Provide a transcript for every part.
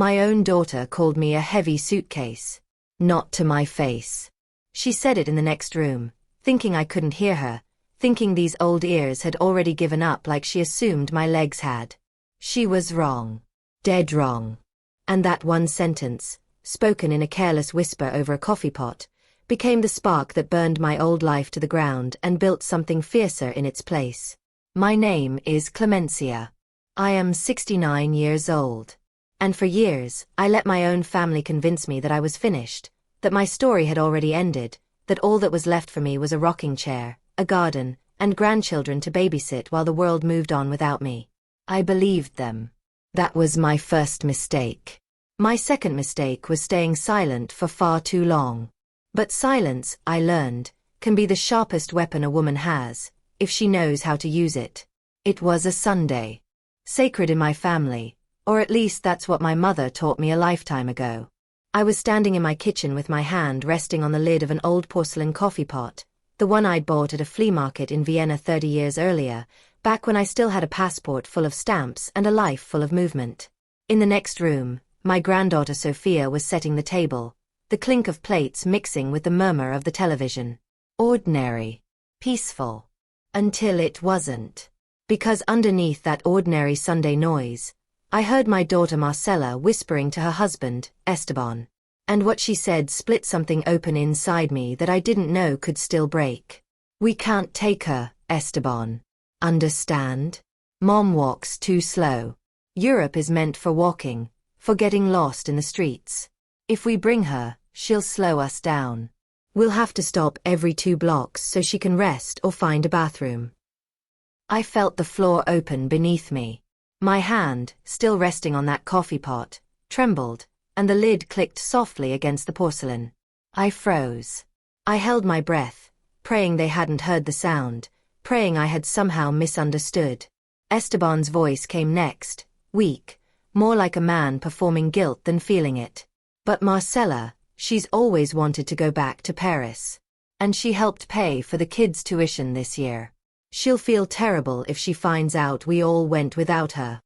My own daughter called me a heavy suitcase. Not to my face. She said it in the next room, thinking I couldn't hear her, thinking these old ears had already given up like she assumed my legs had. She was wrong. Dead wrong. And that one sentence, spoken in a careless whisper over a coffee pot, became the spark that burned my old life to the ground and built something fiercer in its place. My name is Clemencia. I am 69 years old. And for years, I let my own family convince me that I was finished, that my story had already ended, that all that was left for me was a rocking chair, a garden, and grandchildren to babysit while the world moved on without me. I believed them. That was my first mistake. My second mistake was staying silent for far too long. But silence, I learned, can be the sharpest weapon a woman has, if she knows how to use it. It was a Sunday. Sacred in my family. Or at least that's what my mother taught me a lifetime ago. I was standing in my kitchen with my hand resting on the lid of an old porcelain coffee pot, the one I'd bought at a flea market in Vienna 30 years earlier, back when I still had a passport full of stamps and a life full of movement. In the next room, my granddaughter Sophia was setting the table, the clink of plates mixing with the murmur of the television. Ordinary. Peaceful. Until it wasn't. Because underneath that ordinary Sunday noise, I heard my daughter Marcella whispering to her husband, Esteban. And what she said split something open inside me that I didn't know could still break. We can't take her, Esteban. Understand? Mom walks too slow. Europe is meant for walking, for getting lost in the streets. If we bring her, she'll slow us down. We'll have to stop every 2 blocks so she can rest or find a bathroom. I felt the floor open beneath me. My hand, still resting on that coffee pot, trembled, and the lid clicked softly against the porcelain. I froze. I held my breath, praying they hadn't heard the sound, praying I had somehow misunderstood. Esteban's voice came next, weak, more like a man performing guilt than feeling it. But Marcella, she's always wanted to go back to Paris. And she helped pay for the kids' tuition this year. She'll feel terrible if she finds out we all went without her.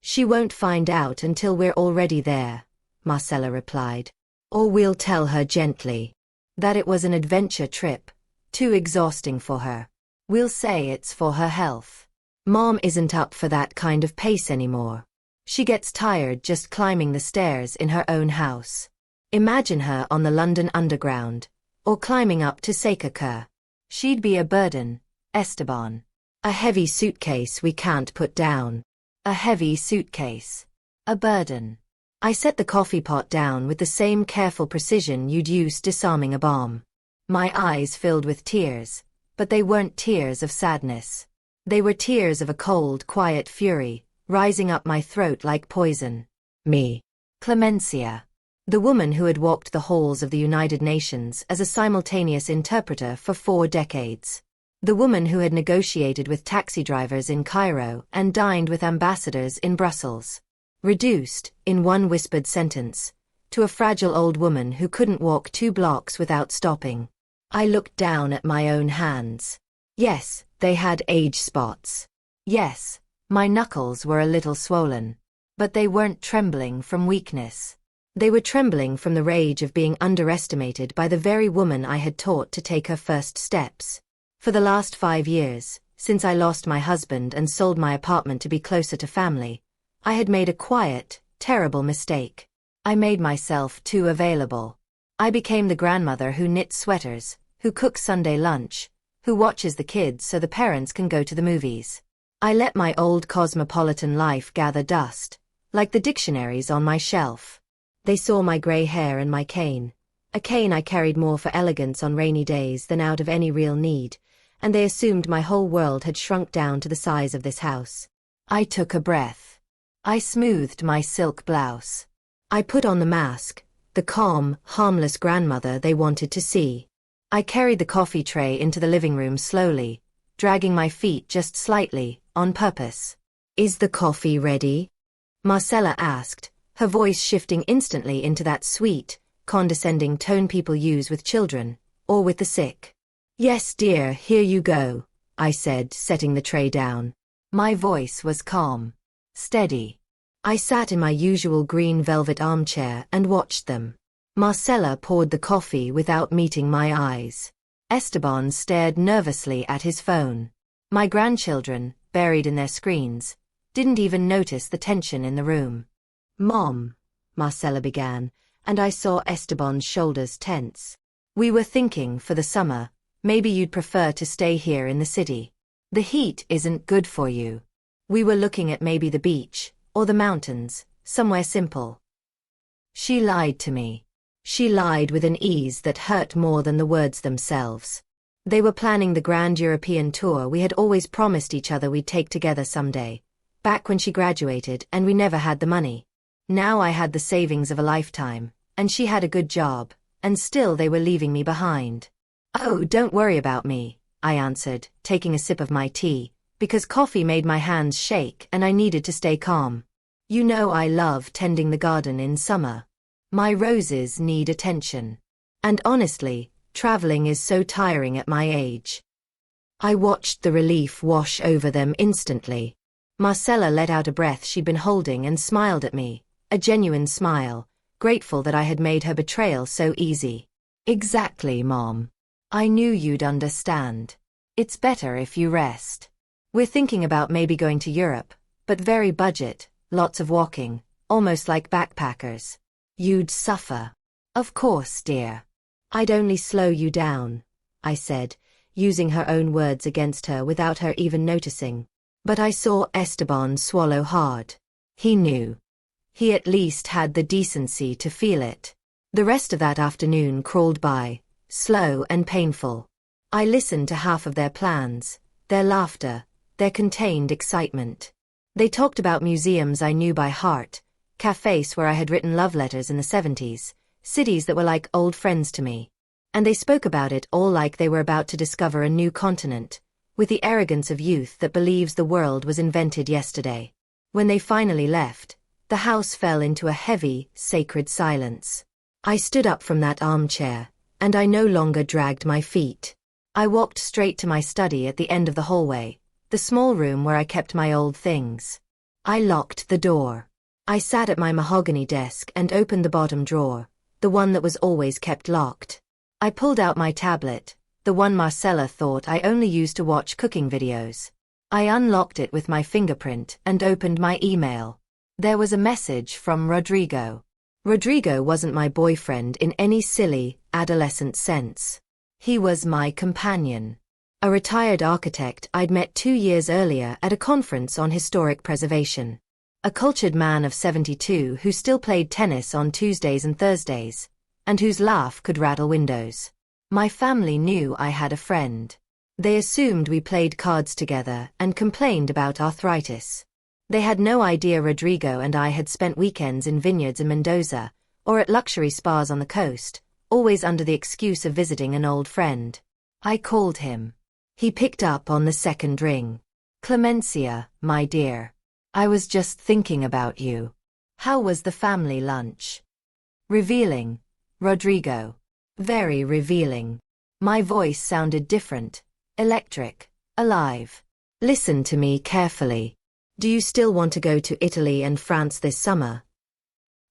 She won't find out until we're already there, Marcella replied. Or we'll tell her gently that it was an adventure trip, too exhausting for her. We'll say it's for her health. Mom isn't up for that kind of pace anymore. She gets tired just climbing the stairs in her own house. Imagine her on the London Underground, or climbing up to Sacré-Cœur. She'd be a burden, Esteban. A heavy suitcase we can't put down. A heavy suitcase. A burden. I set the coffee pot down with the same careful precision you'd use disarming a bomb. My eyes filled with tears, but they weren't tears of sadness. They were tears of a cold, quiet fury, rising up my throat like poison. Me. Clemencia. The woman who had walked the halls of the United Nations as a simultaneous interpreter for 4 decades. The woman who had negotiated with taxi drivers in Cairo and dined with ambassadors in Brussels. Reduced, in one whispered sentence, to a fragile old woman who couldn't walk 2 blocks without stopping. I looked down at my own hands. Yes, they had age spots. Yes, my knuckles were a little swollen. But they weren't trembling from weakness. They were trembling from the rage of being underestimated by the very woman I had taught to take her first steps. For the last 5 years, since I lost my husband and sold my apartment to be closer to family, I had made a quiet, terrible mistake. I made myself too available. I became the grandmother who knits sweaters, who cooks Sunday lunch, who watches the kids so the parents can go to the movies. I let my old cosmopolitan life gather dust, like the dictionaries on my shelf. They saw my gray hair and my cane, a cane I carried more for elegance on rainy days than out of any real need, and they assumed my whole world had shrunk down to the size of this house. I took a breath. I smoothed my silk blouse. I put on the mask, the calm, harmless grandmother they wanted to see. I carried the coffee tray into the living room slowly, dragging my feet just slightly, on purpose. Is the coffee ready? Marcella asked, her voice shifting instantly into that sweet, condescending tone people use with children, or with the sick. Yes, dear, here you go, I said, setting the tray down. My voice was calm. Steady. I sat in my usual green velvet armchair and watched them. Marcella poured the coffee without meeting my eyes. Esteban stared nervously at his phone. My grandchildren, buried in their screens, didn't even notice the tension in the room. "Mom," Marcella began, and I saw Esteban's shoulders tense. "We were thinking for the summer, maybe you'd prefer to stay here in the city. The heat isn't good for you. We were looking at maybe the beach, or the mountains, somewhere simple." She lied to me. She lied with an ease that hurt more than the words themselves. They were planning the grand European tour we had always promised each other we'd take together someday, back when she graduated and we never had the money. Now I had the savings of a lifetime, and she had a good job, and still they were leaving me behind. "Oh, don't worry about me," I answered, taking a sip of my tea, because coffee made my hands shake and I needed to stay calm. "You know I love tending the garden in summer. My roses need attention. And honestly, traveling is so tiring at my age." I watched the relief wash over them instantly. Marcella let out a breath she'd been holding and smiled at me, a genuine smile, grateful that I had made her betrayal so easy. "Exactly, Mom. I knew you'd understand. It's better if you rest. We're thinking about maybe going to Europe, but very budget, lots of walking, almost like backpackers. You'd suffer." "Of course, dear. I'd only slow you down," I said, using her own words against her without her even noticing. But I saw Esteban swallow hard. He knew. He at least had the decency to feel it. The rest of that afternoon crawled by, slow and painful. I listened to half of their plans, their laughter, their contained excitement. They talked about museums I knew by heart, cafes where I had written love letters in the 70s, cities that were like old friends to me. And they spoke about it all like they were about to discover a new continent, with the arrogance of youth that believes the world was invented yesterday. When they finally left, the house fell into a heavy, sacred silence. I stood up from that armchair, and I no longer dragged my feet. I walked straight to my study at the end of the hallway, the small room where I kept my old things. I locked the door. I sat at my mahogany desk and opened the bottom drawer, the one that was always kept locked. I pulled out my tablet, the one Marcella thought I only used to watch cooking videos. I unlocked it with my fingerprint and opened my email. There was a message from Rodrigo. Rodrigo wasn't my boyfriend in any silly, adolescent sense. He was my companion. A retired architect I'd met 2 years earlier at a conference on historic preservation. A cultured man of 72 who still played tennis on Tuesdays and Thursdays, and whose laugh could rattle windows. My family knew I had a friend. They assumed we played cards together and complained about arthritis. They had no idea Rodrigo and I had spent weekends in vineyards in Mendoza, or at luxury spas on the coast, always under the excuse of visiting an old friend. I called him. He picked up on the second ring. "Clemencia, my dear. I was just thinking about you. How was the family lunch?" Revealing. Rodrigo. Very revealing. My voice sounded different, electric, alive. "Listen to me carefully. Do you still want to go to Italy and France this summer?"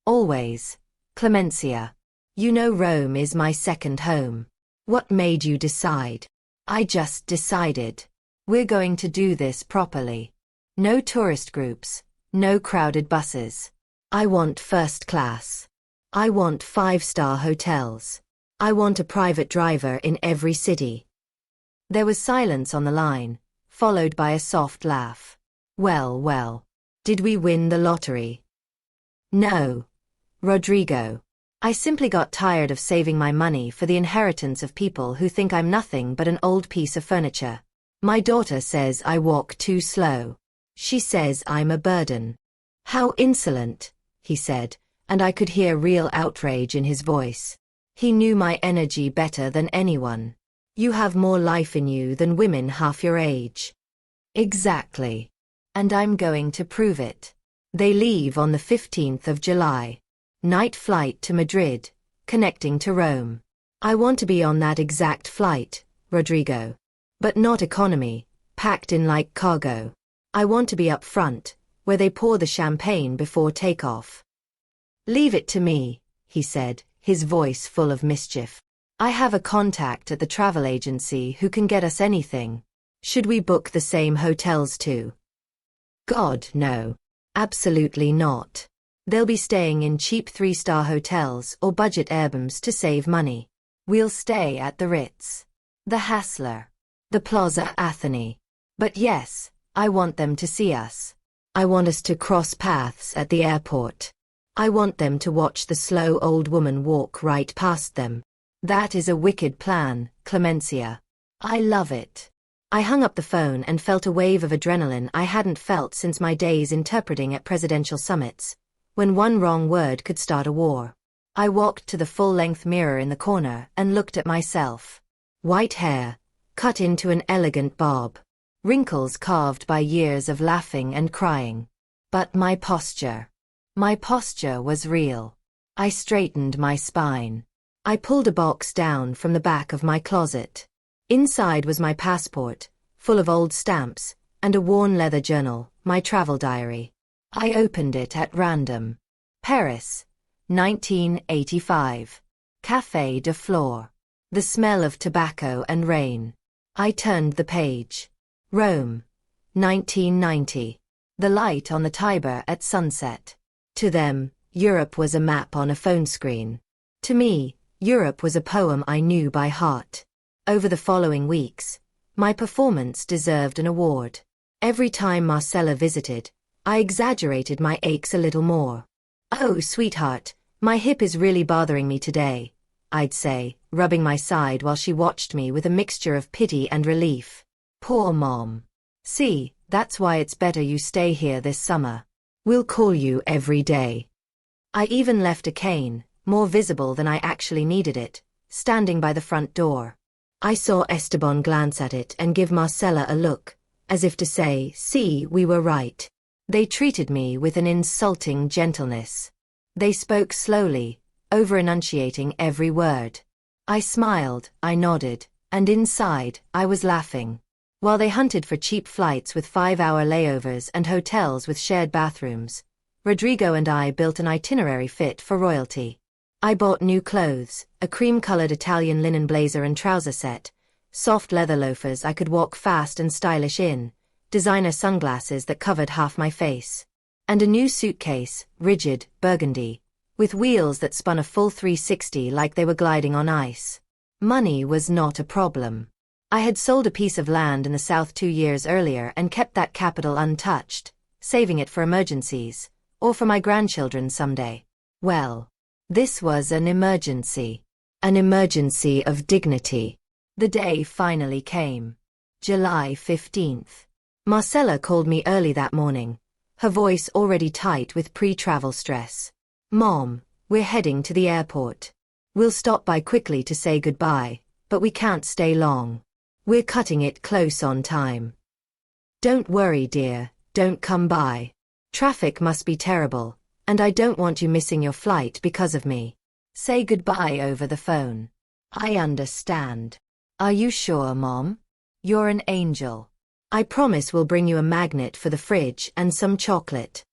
"Always, Clemencia. You know Rome is my second home. What made you decide?" "I just decided. We're going to do this properly. No tourist groups, no crowded buses. I want first class. I want 5-star hotels. I want a private driver in every city." There was silence on the line, followed by a soft laugh. Well, well. Did we win the lottery?" "No, Rodrigo. I simply got tired of saving my money for the inheritance of people who think I'm nothing but an old piece of furniture. My daughter says I walk too slow. She says I'm a burden." "How insolent," he said, and I could hear real outrage in his voice. He knew my energy better than anyone. "You have more life in you than women half your age." "Exactly. And I'm going to prove it. They leave on the 15th of July. Night flight to Madrid, connecting to Rome. I want to be on that exact flight, Rodrigo. But not economy, packed in like cargo. I want to be up front, where they pour the champagne before takeoff. "Leave it to me," he said, his voice full of mischief. "I have a contact at the travel agency who can get us anything. Should we book the same hotels too?" "God, no. Absolutely not. They'll be staying in cheap 3-star hotels or budget Airbnbs to save money. We'll stay at the Ritz, the Hassler, the Plaza Athénée. But yes, I want them to see us. I want us to cross paths at the airport. I want them to watch the slow old woman walk right past them. That is a wicked plan, Clemencia. I love it." I hung up the phone and felt a wave of adrenaline I hadn't felt since my days interpreting at presidential summits, when one wrong word could start a war. I walked to the full-length mirror in the corner and looked at myself. White hair, cut into an elegant bob. Wrinkles carved by years of laughing and crying. But my posture was real. I straightened my spine. I pulled a box down from the back of my closet. Inside was my passport, full of old stamps, and a worn leather journal, my travel diary. I opened it at random. Paris, 1985. Café de Flore. The smell of tobacco and rain. I turned the page. Rome, 1990. The light on the Tiber at sunset. To them, Europe was a map on a phone screen. To me, Europe was a poem I knew by heart. Over the following weeks, my performance deserved an award. Every time Marcella visited, I exaggerated my aches a little more. "Oh, sweetheart, my hip is really bothering me today," I'd say, rubbing my side while she watched me with a mixture of pity and relief. "Poor Mom. See, that's why it's better you stay here this summer. We'll call you every day." I even left a cane, more visible than I actually needed it, standing by the front door. I saw Esteban glance at it and give Marcella a look, as if to say, "See, we were right." They treated me with an insulting gentleness. They spoke slowly, over-enunciating every word. I smiled, I nodded, and inside, I was laughing. While they hunted for cheap flights with 5-hour layovers and hotels with shared bathrooms, Rodrigo and I built an itinerary fit for royalty. I bought new clothes, a cream-colored Italian linen blazer and trouser set, soft leather loafers I could walk fast and stylish in, designer sunglasses that covered half my face, and a new suitcase, rigid, burgundy, with wheels that spun a full 360 like they were gliding on ice. Money was not a problem. I had sold a piece of land in the south 2 years earlier and kept that capital untouched, saving it for emergencies, or for my grandchildren someday. Well, this was an emergency of dignity. The day finally came. July 15th. Marcella called me early that morning, her voice already tight with pre-travel stress. "Mom, we're heading to the airport. We'll stop by quickly to say goodbye, but we can't stay long. We're cutting it close on time." "Don't worry, dear, don't come by. Traffic must be terrible, and I don't want you missing your flight because of me. Say goodbye over the phone." "I understand." "Are you sure, Mom? You're an angel. I promise we'll bring you a magnet for the fridge and some chocolate."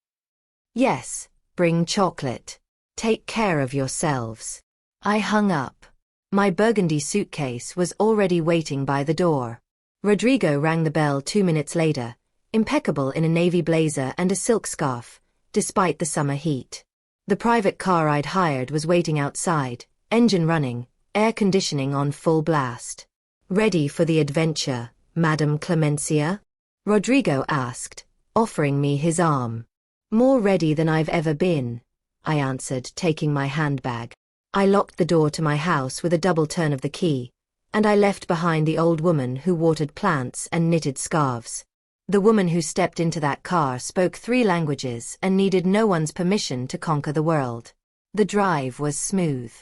"Yes, bring chocolate. Take care of yourselves." I hung up. My burgundy suitcase was already waiting by the door. Rodrigo rang the bell 2 minutes later, impeccable in a navy blazer and a silk scarf, despite the summer heat. The private car I'd hired was waiting outside, engine running, air conditioning on full blast. "Ready for the adventure, Madam Clemencia?" Rodrigo asked, offering me his arm. "More ready than I've ever been," I answered, taking my handbag. I locked the door to my house with a double turn of the key, and I left behind the old woman who watered plants and knitted scarves. The woman who stepped into that car spoke 3 languages and needed no one's permission to conquer the world. The drive was smooth.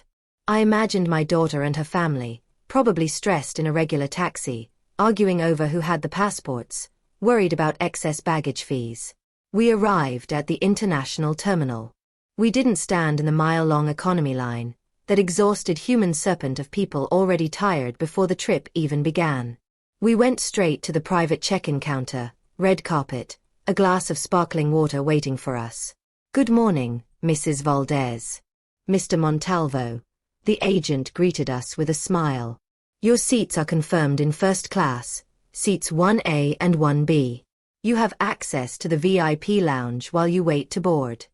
I imagined my daughter and her family, probably stressed in a regular taxi, arguing over who had the passports, worried about excess baggage fees. We arrived at the international terminal. We didn't stand in the mile-long economy line, that exhausted human serpent of people already tired before the trip even began. We went straight to the private check-in counter, red carpet, a glass of sparkling water waiting for us. "Good morning, Mrs. Valdez." Mr. Montalvo, the agent, greeted us with a smile. "Your seats are confirmed in first class, seats 1A and 1B. You have access to the VIP lounge while you wait to board."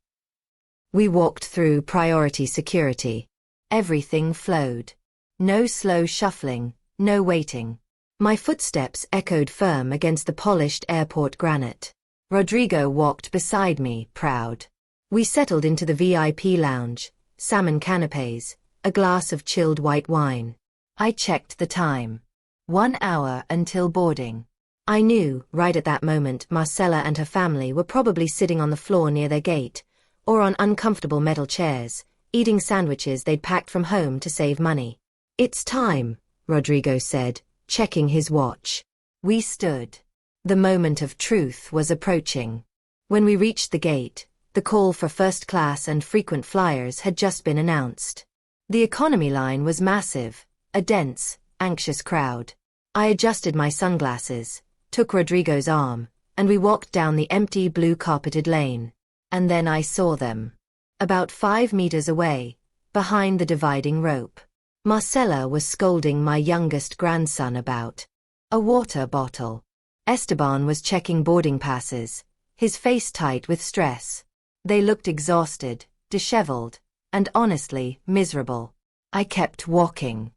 We walked through priority security. Everything flowed. No slow shuffling, no waiting. My footsteps echoed firm against the polished airport granite. Rodrigo walked beside me, proud. We settled into the VIP lounge, salmon canapés, a glass of chilled white wine. I checked the time. 1 hour until boarding. I knew, right at that moment, Marcella and her family were probably sitting on the floor near their gate, or on uncomfortable metal chairs, eating sandwiches they'd packed from home to save money. "It's time," Rodrigo said, checking his watch. We stood. The moment of truth was approaching. When we reached the gate, the call for first class and frequent flyers had just been announced. The economy line was massive, a dense, anxious crowd. I adjusted my sunglasses, took Rodrigo's arm, and we walked down the empty blue-carpeted lane. And then I saw them. About 5 meters away, behind the dividing rope, Marcella was scolding my youngest grandson about a water bottle. Esteban was checking boarding passes, his face tight with stress. They looked exhausted, disheveled, and honestly miserable. I kept walking.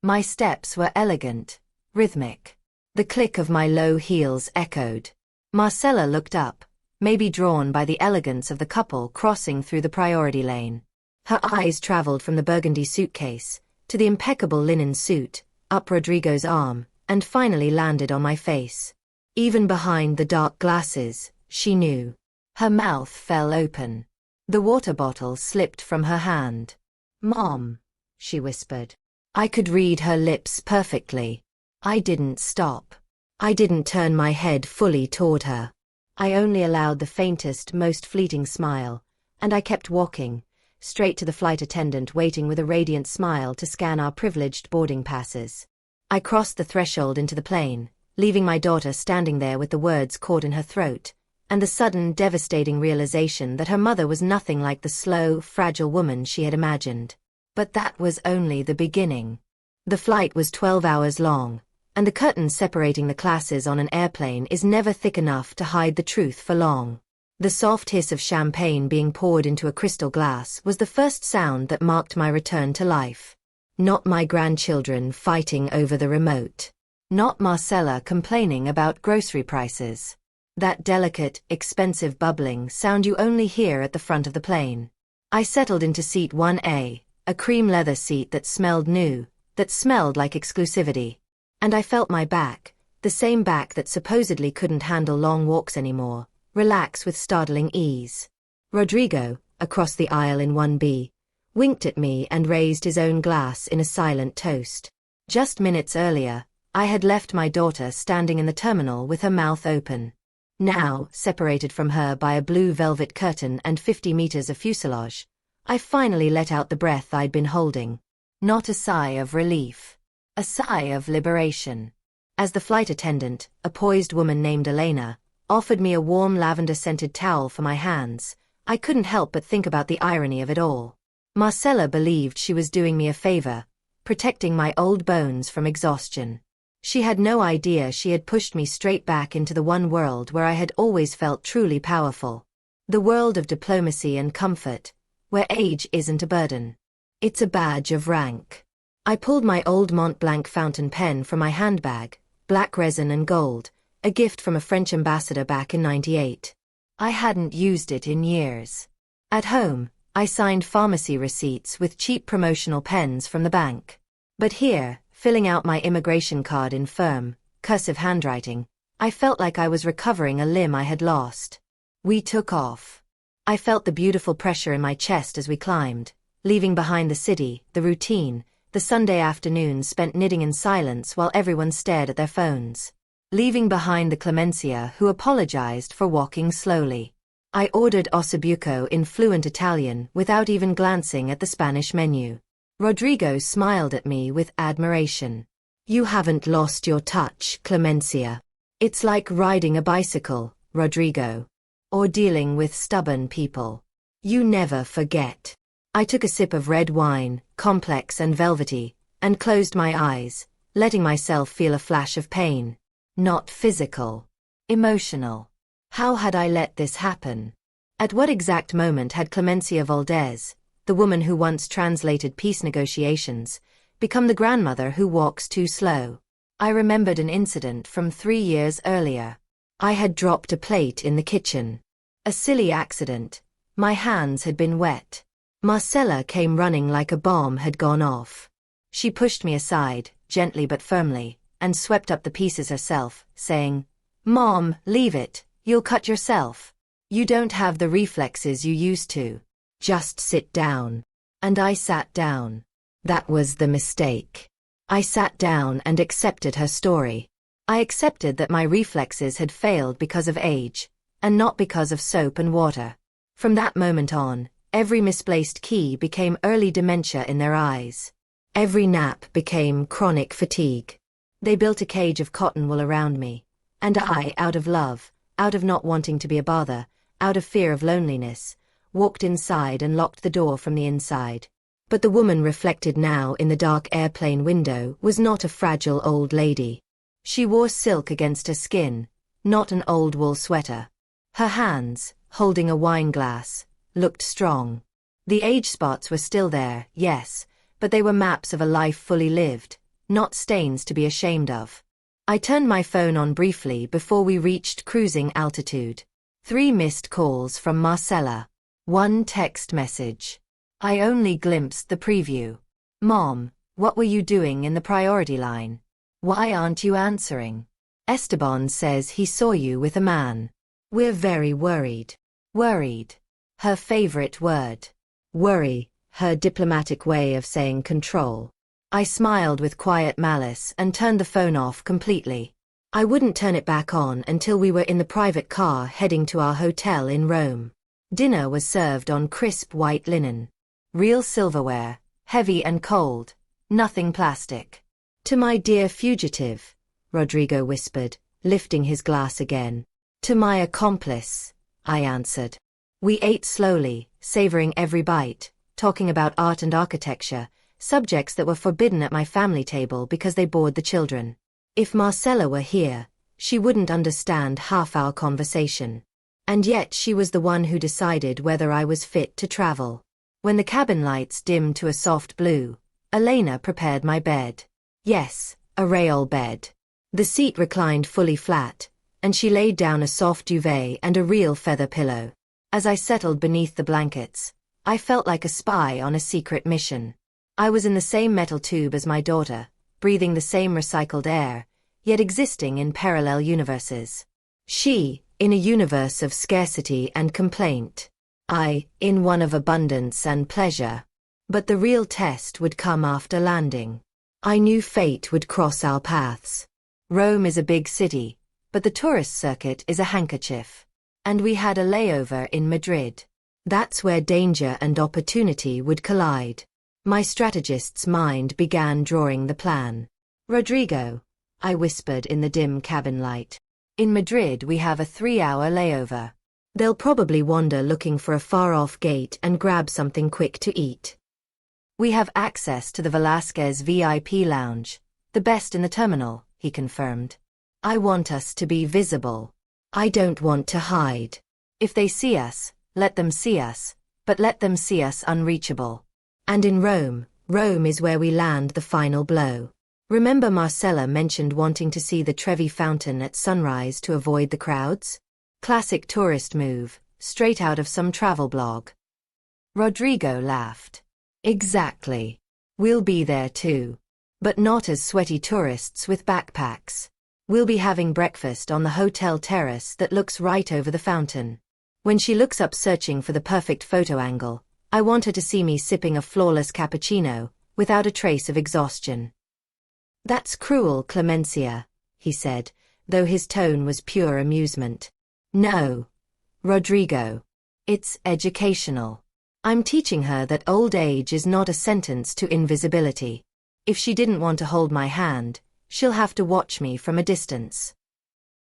My steps were elegant, rhythmic. The click of my low heels echoed. Marcella looked up, maybe drawn by the elegance of the couple crossing through the priority lane. Her eyes traveled from the burgundy suitcase to the impeccable linen suit, up Rodrigo's arm, and finally landed on my face. Even behind the dark glasses, she knew. Her mouth fell open. The water bottle slipped from her hand. "Mom," she whispered. I could read her lips perfectly. I didn't stop. I didn't turn my head fully toward her. I only allowed the faintest, most fleeting smile, and I kept walking, straight to the flight attendant waiting with a radiant smile to scan our privileged boarding passes. I crossed the threshold into the plane, leaving my daughter standing there with the words caught in her throat, and the sudden, devastating realization that her mother was nothing like the slow, fragile woman she had imagined. But that was only the beginning. The flight was 12 hours long, and the curtain separating the classes on an airplane is never thick enough to hide the truth for long. The soft hiss of champagne being poured into a crystal glass was the first sound that marked my return to life. Not my grandchildren fighting over the remote. Not Marcella complaining about grocery prices. That delicate, expensive bubbling sound you only hear at the front of the plane. I settled into seat 1A, a cream leather seat that smelled new, that smelled like exclusivity. And I felt my back, the same back that supposedly couldn't handle long walks anymore, relax with startling ease. Rodrigo, across the aisle in 1B, winked at me and raised his own glass in a silent toast. Just minutes earlier, I had left my daughter standing in the terminal with her mouth open. Now, separated from her by a blue velvet curtain and 50 meters of fuselage, I finally let out the breath I'd been holding. Not a sigh of relief. A sigh of liberation. As the flight attendant, a poised woman named Elena, offered me a warm lavender-scented towel for my hands, I couldn't help but think about the irony of it all. Marcella believed she was doing me a favor, protecting my old bones from exhaustion. She had no idea she had pushed me straight back into the one world where I had always felt truly powerful. The world of diplomacy and comfort, where age isn't a burden. It's a badge of rank. I pulled my old Mont Blanc fountain pen from my handbag, black resin and gold, a gift from a French ambassador back in '98. I hadn't used it in years. At home, I signed pharmacy receipts with cheap promotional pens from the bank. But here, filling out my immigration card in firm, cursive handwriting, I felt like I was recovering a limb I had lost. We took off. I felt the beautiful pressure in my chest as we climbed, leaving behind the city, the routine, the Sunday afternoons spent knitting in silence while everyone stared at their phones. Leaving behind the Clemencia who apologized for walking slowly. I ordered ossobuco in fluent Italian without even glancing at the Spanish menu. Rodrigo smiled at me with admiration. "You haven't lost your touch, Clemencia. It's like riding a bicycle, Rodrigo." or dealing with stubborn people. You never forget. I took a sip of red wine, complex and velvety, and closed my eyes, letting myself feel a flash of pain. Not physical. Emotional. How had I let this happen? At what exact moment had Clemencia Valdez, the woman who once translated peace negotiations, become the grandmother who walks too slow? I remembered an incident from 3 years earlier. I had dropped a plate in the kitchen. A silly accident. My hands had been wet. Marcella came running like a bomb had gone off. She pushed me aside, gently but firmly, and swept up the pieces herself, saying, "Mom, leave it, you'll cut yourself. You don't have the reflexes you used to. Just sit down." And I sat down. That was the mistake. I sat down and accepted her story. I accepted that my reflexes had failed because of age, and not because of soap and water. From that moment on, every misplaced key became early dementia in their eyes. Every nap became chronic fatigue. They built a cage of cotton wool around me, and I, out of love, out of not wanting to be a bother, out of fear of loneliness, walked inside and locked the door from the inside. But the woman reflected now in the dark airplane window was not a fragile old lady. She wore silk against her skin, not an old wool sweater. Her hands, holding a wine glass, looked strong. The age spots were still there, yes, but they were maps of a life fully lived, not stains to be ashamed of. I turned my phone on briefly before we reached cruising altitude. 3 missed calls from Marcella. 1 text message. I only glimpsed the preview. "Mom, what were you doing in the priority line? Why aren't you answering? Esteban says he saw you with a man. We're very worried." Worried. Her favorite word. Worry, her diplomatic way of saying control. I smiled with quiet malice and turned the phone off completely. I wouldn't turn it back on until we were in the private car heading to our hotel in Rome. Dinner was served on crisp white linen. Real silverware, heavy and cold, nothing plastic. "To my dear fugitive," Rodrigo whispered, lifting his glass again. "To my accomplice," I answered. We ate slowly, savoring every bite, talking about art and architecture, subjects that were forbidden at my family table because they bored the children. If Marcella were here, she wouldn't understand half our conversation. And yet she was the one who decided whether I was fit to travel. When the cabin lights dimmed to a soft blue, Elena prepared my bed. Yes, a rail bed. The seat reclined fully flat, and she laid down a soft duvet and a real feather pillow. As I settled beneath the blankets, I felt like a spy on a secret mission. I was in the same metal tube as my daughter, breathing the same recycled air, yet existing in parallel universes. She, in a universe of scarcity and complaint. I, in one of abundance and pleasure. But the real test would come after landing. I knew fate would cross our paths. Rome is a big city, but the tourist circuit is a handkerchief. And we had a layover in Madrid. That's where danger and opportunity would collide. My strategist's mind began drawing the plan. "Rodrigo," I whispered in the dim cabin light. "In Madrid we have a 3-hour layover. They'll probably wander looking for a far-off gate and grab something quick to eat. We have access to the Velázquez VIP lounge, the best in the terminal," he confirmed. "I want us to be visible. I don't want to hide. If they see us, let them see us, but let them see us unreachable. And in Rome, Rome is where we land the final blow. Remember Marcella mentioned wanting to see the Trevi Fountain at sunrise to avoid the crowds? Classic tourist move, straight out of some travel blog." Rodrigo laughed. "Exactly. We'll be there too. But not as sweaty tourists with backpacks. We'll be having breakfast on the hotel terrace that looks right over the fountain. When she looks up searching for the perfect photo angle, I want her to see me sipping a flawless cappuccino, without a trace of exhaustion." "That's cruel, Clemencia," he said, though his tone was pure amusement. "No, Rodrigo. It's educational. I'm teaching her that old age is not a sentence to invisibility. If she didn't want to hold my hand, she'll have to watch me from a distance."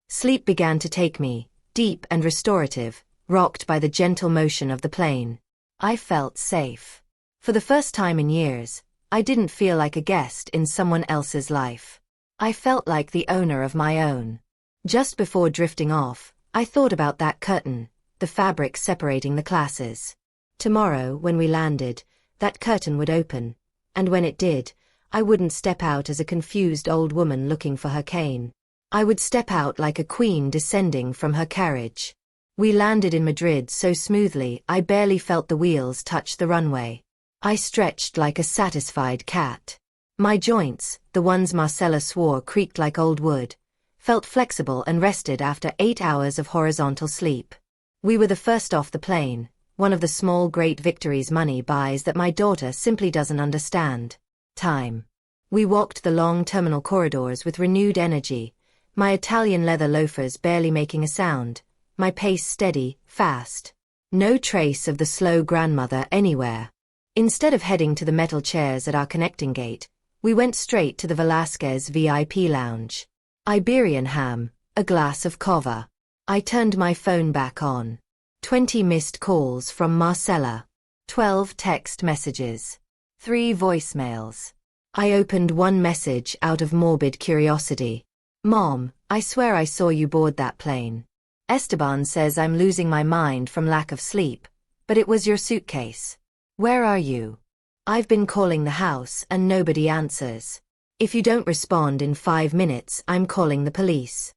Sleep began to take me, deep and restorative, rocked by the gentle motion of the plane. I felt safe. For the first time in years, I didn't feel like a guest in someone else's life. I felt like the owner of my own. Just before drifting off, I thought about that curtain, the fabric separating the classes. Tomorrow, when we landed, that curtain would open, and when it did, I wouldn't step out as a confused old woman looking for her cane. I would step out like a queen descending from her carriage. We landed in Madrid so smoothly I barely felt the wheels touch the runway. I stretched like a satisfied cat. My joints, the ones Marcella swore creaked like old wood, felt flexible and rested after 8 hours of horizontal sleep. We were the first off the plane, one of the small great victories money buys that my daughter simply doesn't understand. Time. We walked the long terminal corridors with renewed energy, my Italian leather loafers barely making a sound, my pace steady, fast. No trace of the slow grandmother anywhere. Instead of heading to the metal chairs at our connecting gate, we went straight to the Velasquez VIP lounge. Iberian ham, a glass of cava. I turned my phone back on. 20 missed calls from Marcella. 12 text messages. 3 voicemails. I opened one message out of morbid curiosity. Mom, I swear I saw you board that plane. Esteban says I'm losing my mind from lack of sleep, but it was your suitcase. Where are you? I've been calling the house and nobody answers. If you don't respond in 5 minutes, I'm calling the police.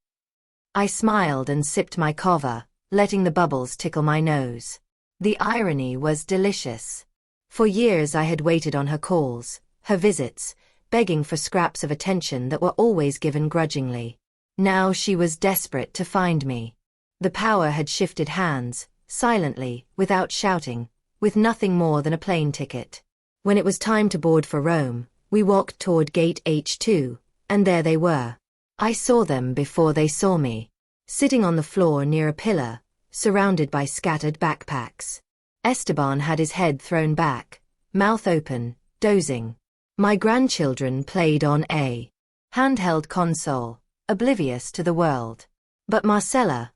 I smiled and sipped my cava, letting the bubbles tickle my nose. The irony was delicious. For years I had waited on her calls, her visits, begging for scraps of attention that were always given grudgingly. Now she was desperate to find me. The power had shifted hands, silently, without shouting, with nothing more than a plane ticket. When it was time to board for Rome, we walked toward gate H2, and there they were. I saw them before they saw me. Sitting on the floor near a pillar, surrounded by scattered backpacks. Esteban had his head thrown back, mouth open, dozing. My grandchildren played on a handheld console, oblivious to the world. But Marcella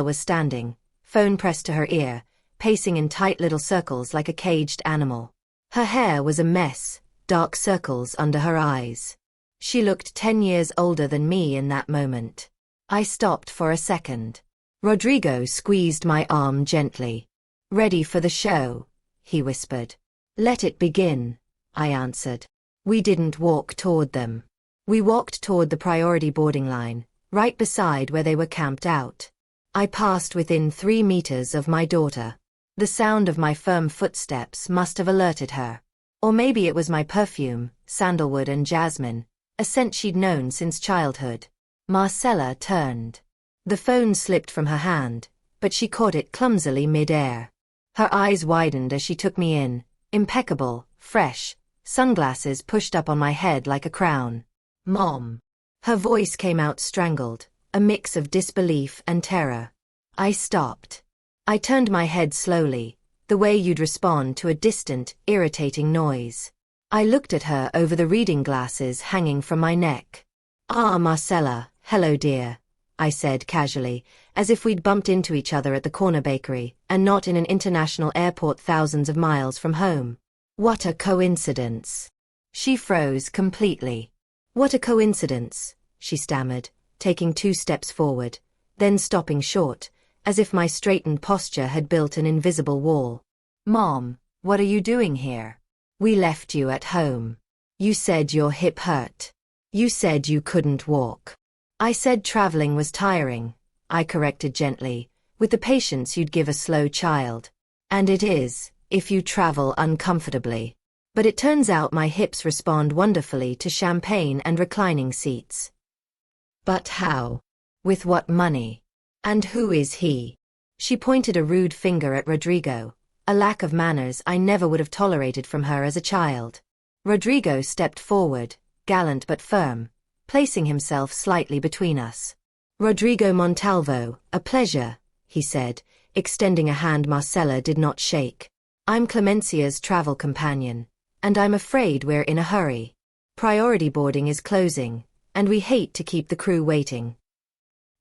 was standing, phone pressed to her ear, pacing in tight little circles like a caged animal. Her hair was a mess, dark circles under her eyes. She looked 10 years older than me in that moment. I stopped for a second. Rodrigo squeezed my arm gently. Ready for the show, he whispered. Let it begin, I answered. We didn't walk toward them. We walked toward the priority boarding line, right beside where they were camped out. I passed within 3 meters of my daughter. The sound of my firm footsteps must have alerted her. Or maybe it was my perfume, sandalwood and jasmine, a scent she'd known since childhood. Marcella turned. The phone slipped from her hand, but she caught it clumsily mid-air. Her eyes widened as she took me in, impeccable, fresh, sunglasses pushed up on my head like a crown. Mom. Her voice came out strangled, a mix of disbelief and terror. I stopped. I turned my head slowly, the way you'd respond to a distant, irritating noise. I looked at her over the reading glasses hanging from my neck. Ah, Marcella, hello dear, I said casually, as if we'd bumped into each other at the corner bakery, and not in an international airport thousands of miles from home. What a coincidence. She froze completely. What a coincidence, she stammered, taking 2 steps forward, then stopping short, as if my straightened posture had built an invisible wall. Mom, what are you doing here? We left you at home. You said your hip hurt. You said you couldn't walk. I said traveling was tiring, I corrected gently, with the patience you'd give a slow child. And it is, if you travel uncomfortably. But it turns out my hips respond wonderfully to champagne and reclining seats. But how? With what money? And who is he? She pointed a rude finger at Rodrigo, a lack of manners I never would have tolerated from her as a child. Rodrigo stepped forward, gallant but firm, placing himself slightly between us. Rodrigo Montalvo, a pleasure, he said, extending a hand Marcella did not shake. I'm Clemencia's travel companion, and I'm afraid we're in a hurry. Priority boarding is closing, and we hate to keep the crew waiting.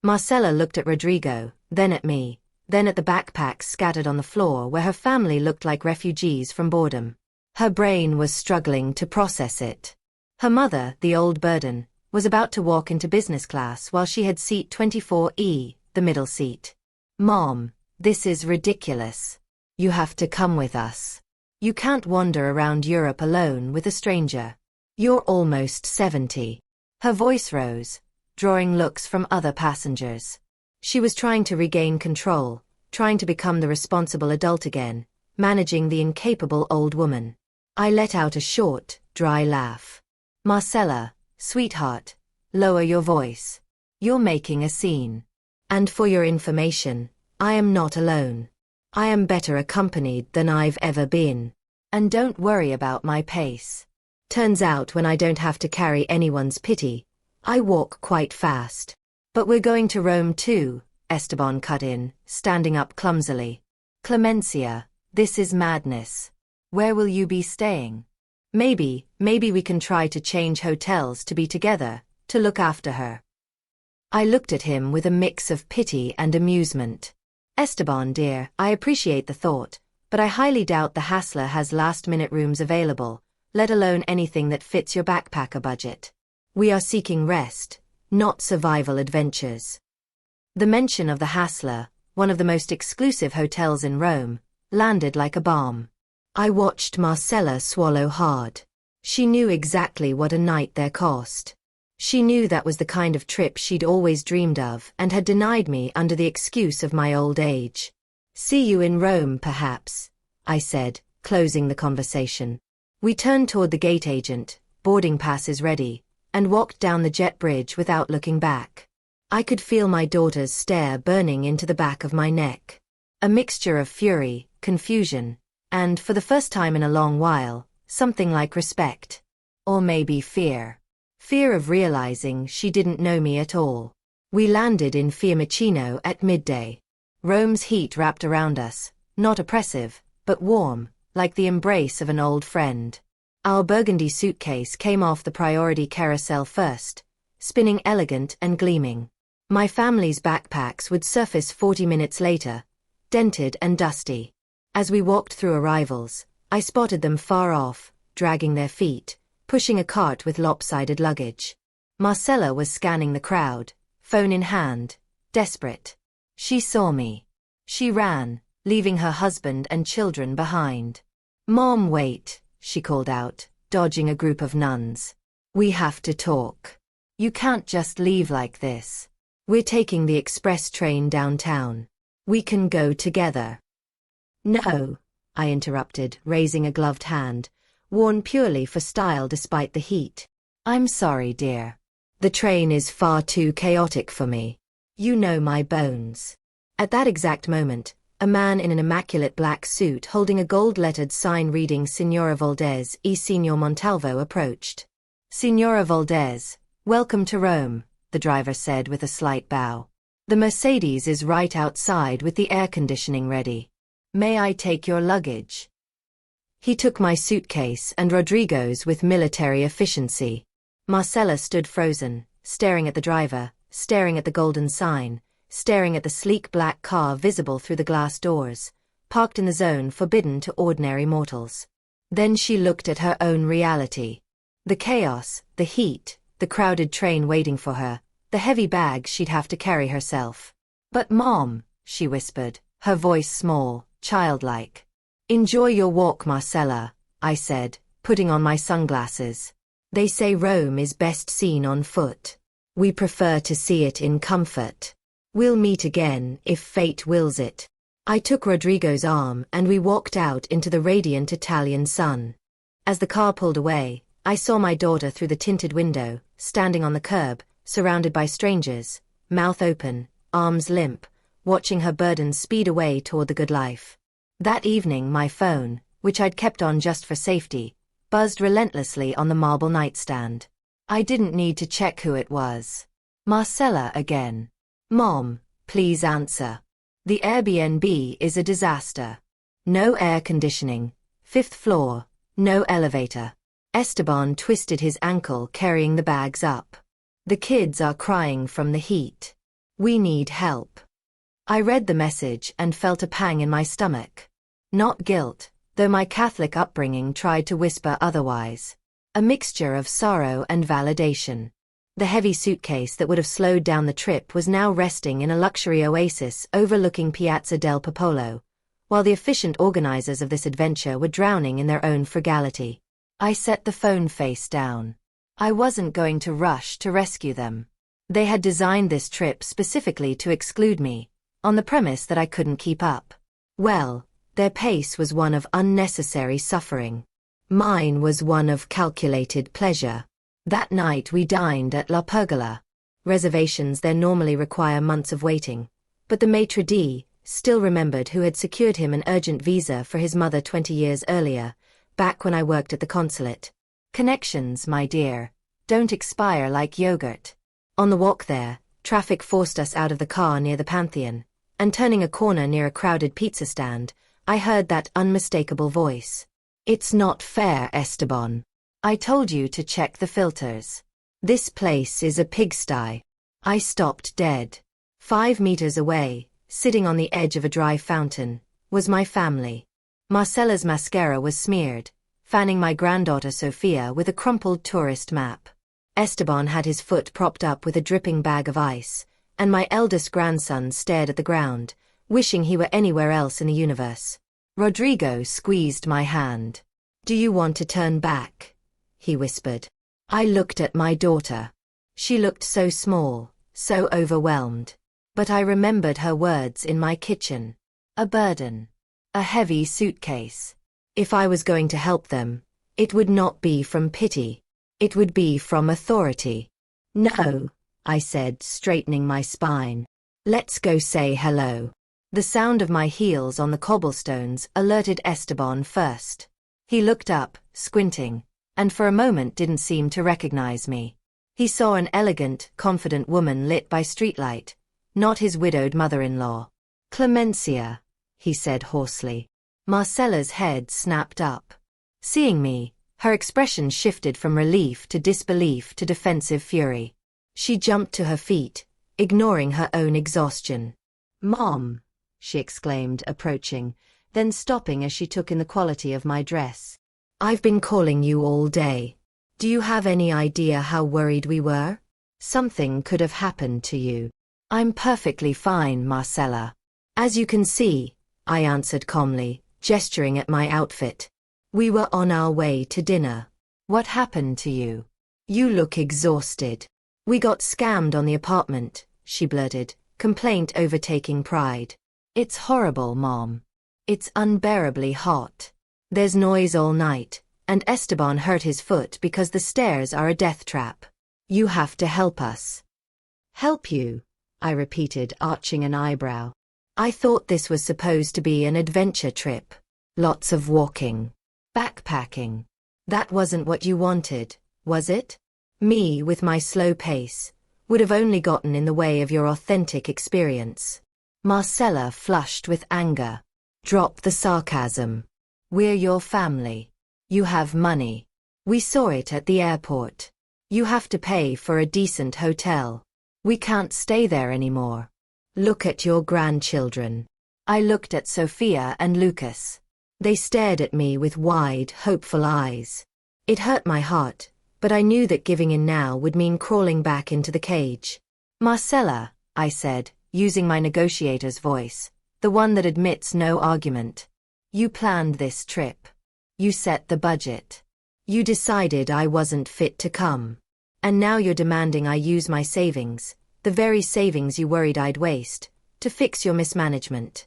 Marcella looked at Rodrigo, then at me, then at the backpacks scattered on the floor where her family looked like refugees from boredom. Her brain was struggling to process it. Her mother, the old burden, was about to walk into business class while she had seat 24E, the middle seat. "Mom, this is ridiculous. You have to come with us. You can't wander around Europe alone with a stranger. You're almost 70. Her voice rose, drawing looks from other passengers. She was trying to regain control, trying to become the responsible adult again, managing the incapable old woman. I let out a short, dry laugh. "Marcella, sweetheart, lower your voice. You're making a scene. And for your information, I am not alone. I am better accompanied than I've ever been. And don't worry about my pace. Turns out when I don't have to carry anyone's pity, I walk quite fast." "But we're going to Rome too," Esteban cut in, standing up clumsily. "Clemencia, this is madness. Where will you be staying? Maybe we can try to change hotels to be together, to look after her." I looked at him with a mix of pity and amusement. "Esteban dear, I appreciate the thought, but I highly doubt the Hassler has last-minute rooms available, let alone anything that fits your backpacker budget. We are seeking rest, not survival adventures." The mention of the Hassler, one of the most exclusive hotels in Rome, landed like a bomb. I watched Marcella swallow hard. She knew exactly what a night there cost. She knew that was the kind of trip she'd always dreamed of and had denied me under the excuse of my old age. "See you in Rome, perhaps," I said, closing the conversation. We turned toward the gate agent, boarding passes ready, and walked down the jet bridge without looking back. I could feel my daughter's stare burning into the back of my neck. A mixture of fury, confusion, and, for the first time in a long while, something like respect. Or maybe fear. Fear of realizing she didn't know me at all. We landed in Fiumicino at midday. Rome's heat wrapped around us, not oppressive, but warm, like the embrace of an old friend. Our burgundy suitcase came off the priority carousel first, spinning elegant and gleaming. My family's backpacks would surface 40 minutes later, dented and dusty. As we walked through arrivals, I spotted them far off, dragging their feet, pushing a cart with lopsided luggage. Marcella was scanning the crowd, phone in hand, desperate. She saw me. She ran, leaving her husband and children behind. "Mom, wait," she called out, dodging a group of nuns. "We have to talk. You can't just leave like this. We're taking the express train downtown. We can go together." "No," I interrupted, raising a gloved hand, worn purely for style despite the heat. "I'm sorry, dear. The train is far too chaotic for me. You know my bones." At that exact moment, a man in an immaculate black suit holding a gold-lettered sign reading Signora Valdez e Signor Montalvo approached. "Signora Valdez, welcome to Rome," the driver said with a slight bow. "The Mercedes is right outside with the air conditioning ready. May I take your luggage?" He took my suitcase and Rodrigo's with military efficiency. Marcella stood frozen, staring at the driver, staring at the golden sign, staring at the sleek black car visible through the glass doors, parked in the zone forbidden to ordinary mortals. Then she looked at her own reality. The chaos, the heat, the crowded train waiting for her, the heavy bag she'd have to carry herself. "But Mom," she whispered, her voice small, childlike. "Enjoy your walk, Marcella," I said, putting on my sunglasses. "They say Rome is best seen on foot. We prefer to see it in comfort. We'll meet again if fate wills it." I took Rodrigo's arm and we walked out into the radiant Italian sun. As the car pulled away, I saw my daughter through the tinted window, standing on the curb, surrounded by strangers, mouth open, arms limp, watching her burden speed away toward the good life. That evening my phone, which I'd kept on just for safety, buzzed relentlessly on the marble nightstand. I didn't need to check who it was. Marcella again. "Mom, please answer. The Airbnb is a disaster. No air conditioning, 5th floor, no elevator." Esteban twisted his ankle carrying the bags up. "The kids are crying from the heat. We need help." I read the message and felt a pang in my stomach. Not guilt, though my Catholic upbringing tried to whisper otherwise. A mixture of sorrow and validation. The heavy suitcase that would have slowed down the trip was now resting in a luxury oasis overlooking Piazza del Popolo, while the efficient organizers of this adventure were drowning in their own frugality. I set the phone face down. I wasn't going to rush to rescue them. They had designed this trip specifically to exclude me, on the premise that I couldn't keep up. Well, their pace was one of unnecessary suffering. Mine was one of calculated pleasure. That night we dined at La Pergola. Reservations there normally require months of waiting, but the maitre d' still remembered who had secured him an urgent visa for his mother 20 years earlier, back when I worked at the consulate. Connections, my dear, don't expire like yogurt. On the walk there, traffic forced us out of the car near the Pantheon, and turning a corner near a crowded pizza stand, I heard that unmistakable voice. It's not fair, Esteban. I told you to check the filters. This place is a pigsty. I stopped dead. 5 meters away, sitting on the edge of a dry fountain, was my family. Marcella's mascara was smeared, fanning my granddaughter Sophia with a crumpled tourist map. Esteban had his foot propped up with a dripping bag of ice, and my eldest grandson stared at the ground, wishing he were anywhere else in the universe. Rodrigo squeezed my hand. "Do you want to turn back?" he whispered. I looked at my daughter. She looked so small, so overwhelmed. But I remembered her words in my kitchen. A burden. A heavy suitcase. If I was going to help them, it would not be from pity. It would be from authority. "No," I said, straightening my spine. "Let's go say hello." The sound of my heels on the cobblestones alerted Esteban first. He looked up, squinting, and for a moment didn't seem to recognize me. He saw an elegant, confident woman lit by streetlight, not his widowed mother-in-law. "Clemencia," he said hoarsely. Marcella's head snapped up. Seeing me, her expression shifted from relief to disbelief to defensive fury. She jumped to her feet, ignoring her own exhaustion. "Mom," she exclaimed, approaching, then stopping as she took in the quality of my dress. "I've been calling you all day. Do you have any idea how worried we were? Something could have happened to you." "I'm perfectly fine, Marcella. As you can see," I answered calmly, gesturing at my outfit. "We were on our way to dinner. What happened to you? You look exhausted." "We got scammed on the apartment," she blurted, complaint overtaking pride. "It's horrible, Mom. It's unbearably hot. There's noise all night, and Esteban hurt his foot because the stairs are a death trap. You have to help us." "Help you?" I repeated, arching an eyebrow. "I thought this was supposed to be an adventure trip. Lots of walking. Backpacking. That wasn't what you wanted, was it? Me, with my slow pace, would have only gotten in the way of your authentic experience." Marcella flushed with anger. "Drop the sarcasm. We're your family. You have money. We saw it at the airport. You have to pay for a decent hotel. We can't stay there anymore. Look at your grandchildren." I looked at Sophia and Lucas. They stared at me with wide, hopeful eyes. It hurt my heart, but I knew that giving in now would mean crawling back into the cage. "Marcella," I said, using my negotiator's voice, the one that admits no argument. "You planned this trip. You set the budget. You decided I wasn't fit to come. And now you're demanding I use my savings, the very savings you worried I'd waste, to fix your mismanagement."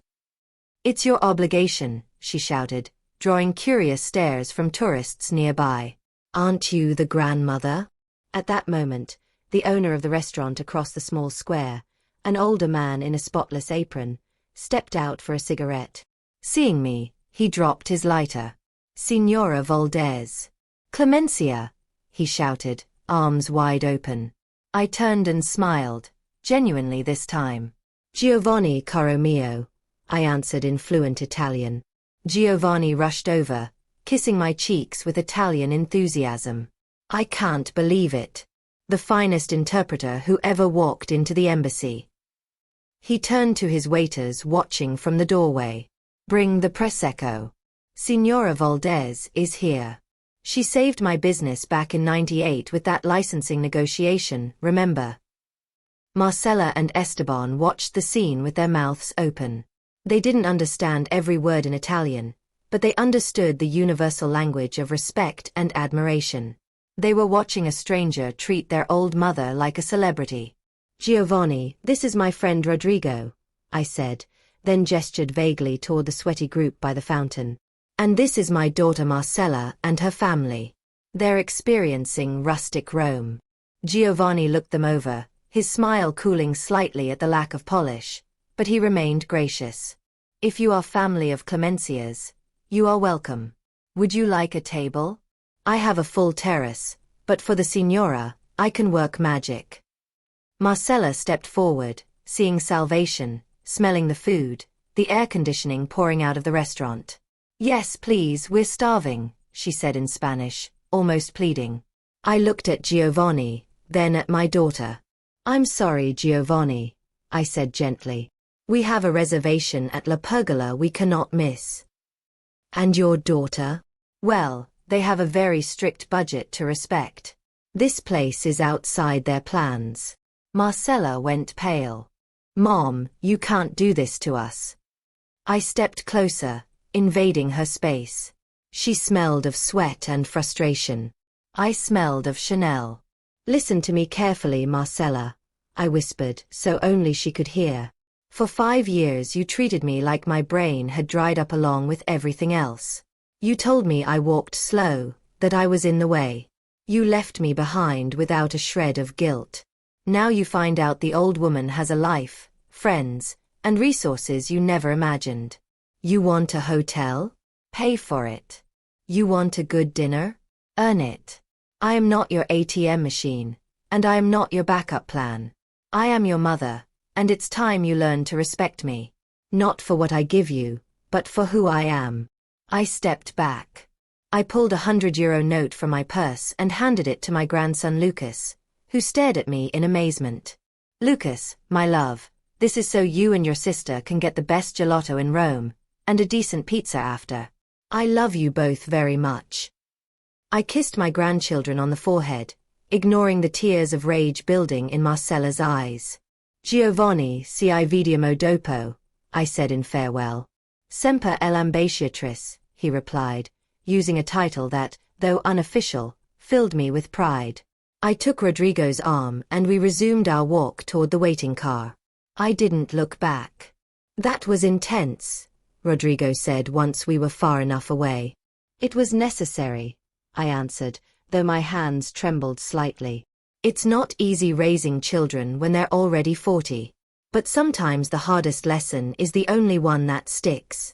"It's your obligation," she shouted, drawing curious stares from tourists nearby. "Aren't you the grandmother?" At that moment, the owner of the restaurant across the small square, an older man in a spotless apron, stepped out for a cigarette. Seeing me, he dropped his lighter. "Signora Valdez." "Clemencia," he shouted, arms wide open. I turned and smiled, genuinely this time. "Giovanni, caro mio," I answered in fluent Italian. Giovanni rushed over, kissing my cheeks with Italian enthusiasm. "I can't believe it. The finest interpreter who ever walked into the embassy." He turned to his waiters watching from the doorway. Bring the Prosecco. Signora Valdez is here. She saved my business back in '98 with that licensing negotiation, remember? Marcella and Esteban watched the scene with their mouths open. They didn't understand every word in Italian, but they understood the universal language of respect and admiration. They were watching a stranger treat their old mother like a celebrity. Giovanni, this is my friend Rodrigo, I said, then gestured vaguely toward the sweaty group by the fountain. And this is my daughter Marcella and her family. They're experiencing rustic Rome. Giovanni looked them over, his smile cooling slightly at the lack of polish, but he remained gracious. If you are family of Clemencias, you are welcome. Would you like a table? I have a full terrace, but for the signora, I can work magic. Marcella stepped forward, seeing salvation, smelling the food, the air conditioning pouring out of the restaurant. Yes, please, we're starving, she said in Spanish, almost pleading. I looked at Giovanni, then at my daughter. I'm sorry, Giovanni, I said gently. We have a reservation at La Pergola we cannot miss. And your daughter? Well, they have a very strict budget to respect. This place is outside their plans. Marcella went pale. Mom, you can't do this to us. I stepped closer, invading her space. She smelled of sweat and frustration. I smelled of Chanel. Listen to me carefully, Marcella, I whispered, so only she could hear. For 5 years you treated me like my brain had dried up along with everything else. You told me I walked slow, that I was in the way. You left me behind without a shred of guilt. Now you find out the old woman has a life, friends, and resources you never imagined. You want a hotel? Pay for it. You want a good dinner? Earn it. I am not your ATM machine, and I am not your backup plan. I am your mother, and it's time you learn to respect me. Not for what I give you, but for who I am. I stepped back. I pulled €100 note from my purse and handed it to my grandson Lucas, who stared at me in amazement. Lucas, my love, this is so you and your sister can get the best gelato in Rome, and a decent pizza after. I love you both very much. I kissed my grandchildren on the forehead, ignoring the tears of rage building in Marcella's eyes. Giovanni, ci vediamo dopo, I said in farewell. Semper l'ambasciatrice, he replied, using a title that, though unofficial, filled me with pride. I took Rodrigo's arm and we resumed our walk toward the waiting car. I didn't look back. That was intense, Rodrigo said once we were far enough away. It was necessary, I answered, though my hands trembled slightly. It's not easy raising children when they're already 40. But sometimes the hardest lesson is the only one that sticks.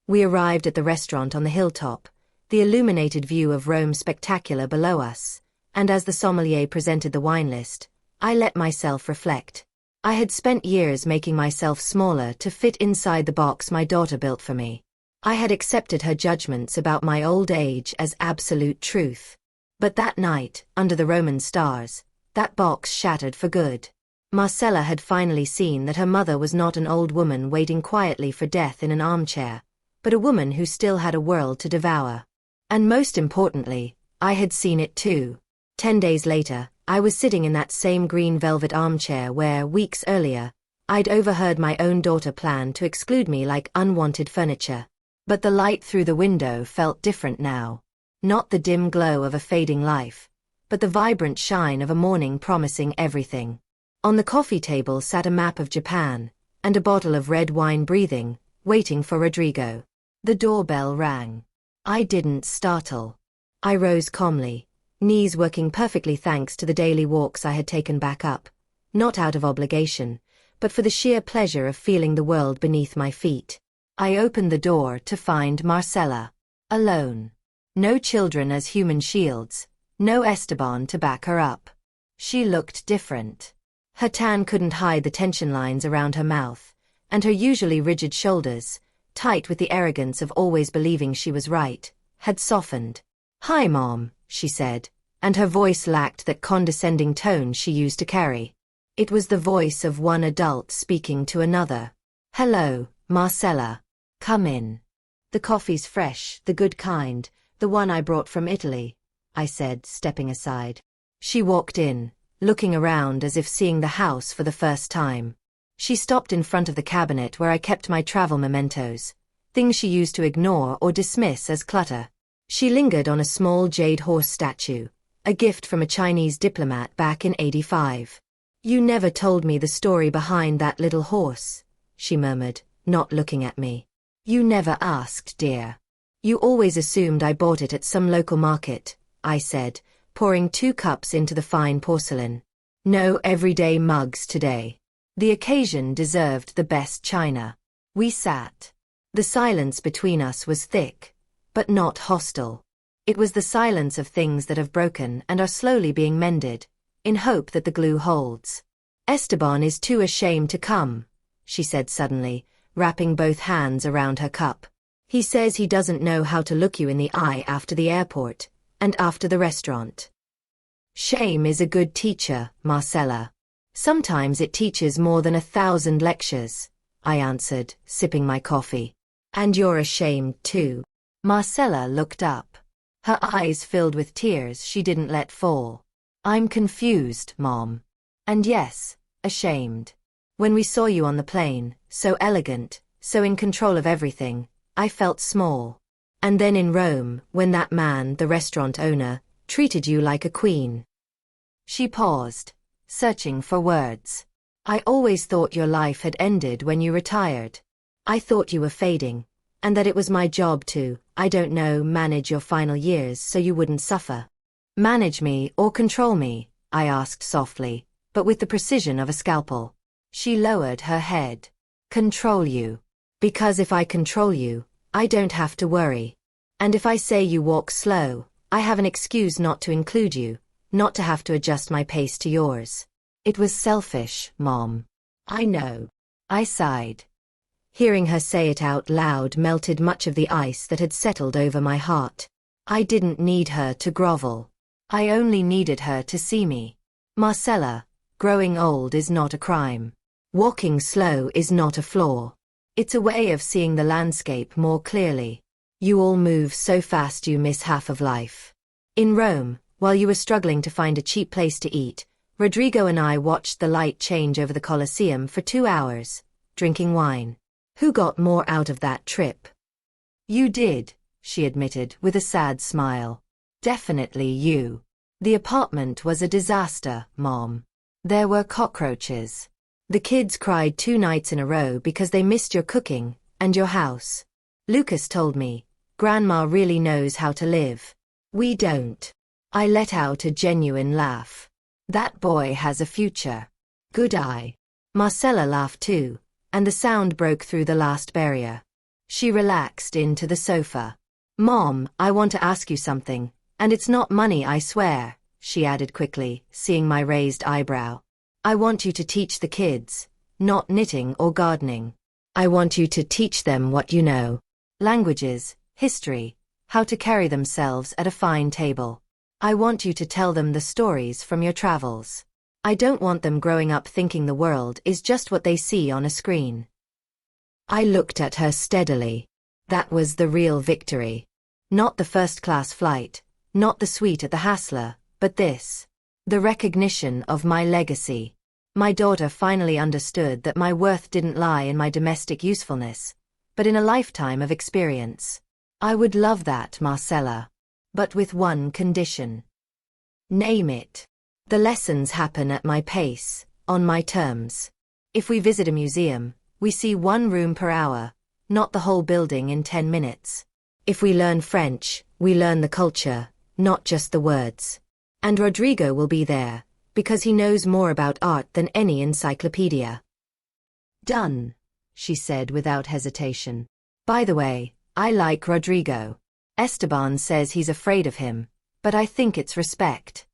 We arrived at the restaurant on the hilltop, the illuminated view of Rome spectacular below us, and as the sommelier presented the wine list, I let myself reflect. I had spent years making myself smaller to fit inside the box my daughter built for me. I had accepted her judgments about my old age as absolute truth. But that night, under the Roman stars, that box shattered for good. Marcella had finally seen that her mother was not an old woman waiting quietly for death in an armchair, but a woman who still had a world to devour. And most importantly, I had seen it too. 10 days later, I was sitting in that same green velvet armchair where, weeks earlier, I'd overheard my own daughter plan to exclude me like unwanted furniture. But the light through the window felt different now. Not the dim glow of a fading life, but the vibrant shine of a morning promising everything. On the coffee table sat a map of Japan, and a bottle of red wine breathing, waiting for Rodrigo. The doorbell rang. I didn't startle. I rose calmly, knees working perfectly thanks to the daily walks I had taken back up, not out of obligation, but for the sheer pleasure of feeling the world beneath my feet. I opened the door to find Marcella. Alone. No children as human shields, no Esteban to back her up. She looked different. Her tan couldn't hide the tension lines around her mouth, and her usually rigid shoulders, tight with the arrogance of always believing she was right, had softened. "Hi, Mom," she said, and her voice lacked that condescending tone she used to carry. It was the voice of one adult speaking to another. "Hello, Marcella. Come in. The coffee's fresh, the good kind, the one I brought from Italy," I said, stepping aside. She walked in, looking around as if seeing the house for the first time. She stopped in front of the cabinet where I kept my travel mementos, things she used to ignore or dismiss as clutter. She lingered on a small jade horse statue, a gift from a Chinese diplomat back in '85. "You never told me the story behind that little horse," she murmured, not looking at me. "You never asked, dear. You always assumed I bought it at some local market," I said, pouring 2 cups into the fine porcelain. "No everyday mugs today. The occasion deserved the best china." We sat. The silence between us was thick, but not hostile. It was the silence of things that have broken and are slowly being mended, in hope that the glue holds. "Esteban is too ashamed to come," she said suddenly, wrapping both hands around her cup. "He says he doesn't know how to look you in the eye after the airport, and after the restaurant." "Shame is a good teacher, Marcella. Sometimes it teaches more than 1,000 lectures," I answered, sipping my coffee. "And you're ashamed too." Marcella looked up. Her eyes filled with tears she didn't let fall. "I'm confused, Mom. And yes, ashamed. When we saw you on the plane, so elegant, so in control of everything, I felt small. And then in Rome, when that man, the restaurant owner, treated you like a queen." She paused, searching for words. "I always thought your life had ended when you retired. I thought you were fading, and that it was my job to, I don't know, manage your final years so you wouldn't suffer." "Manage me or control me?" I asked softly, but with the precision of a scalpel. She lowered her head. "Control you. Because if I control you, I don't have to worry. And if I say you walk slow, I have an excuse not to include you, not to have to adjust my pace to yours." "It was selfish, Mom." "I know." I sighed. Hearing her say it out loud melted much of the ice that had settled over my heart. I didn't need her to grovel. I only needed her to see me. "Marcella, growing old is not a crime. Walking slow is not a flaw. It's a way of seeing the landscape more clearly. You all move so fast you miss half of life." In Rome, while you were struggling to find a cheap place to eat, Rodrigo and I watched the light change over the Colosseum for 2 hours, drinking wine. Who got more out of that trip? "You did," she admitted with a sad smile. "Definitely you. The apartment was a disaster, Mom. There were cockroaches. The kids cried 2 nights in a row because they missed your cooking, and your house. Lucas told me, Grandma really knows how to live. We don't." I let out a genuine laugh. "That boy has a future." "Good eye." Marcella laughed too, and the sound broke through the last barrier. She relaxed into the sofa. "Mom, I want to ask you something, and it's not money, I swear," she added quickly, seeing my raised eyebrow. "I want you to teach the kids, not knitting or gardening. I want you to teach them what you know. Languages, history, how to carry themselves at a fine table. I want you to tell them the stories from your travels. I don't want them growing up thinking the world is just what they see on a screen." I looked at her steadily. That was the real victory. Not the first-class flight, not the suite at the Hassler, but this. The recognition of my legacy. My daughter finally understood that my worth didn't lie in my domestic usefulness, but in a lifetime of experience. "I would love that, Marcella. But with one condition." "Name it." "The lessons happen at my pace, on my terms. If we visit a museum, we see 1 room per hour, not the whole building in 10 minutes. If we learn French, we learn the culture, not just the words. And Rodrigo will be there, because he knows more about art than any encyclopedia." "Done," she said without hesitation. "By the way, I like Rodrigo. Esteban says he's afraid of him, but I think it's respect.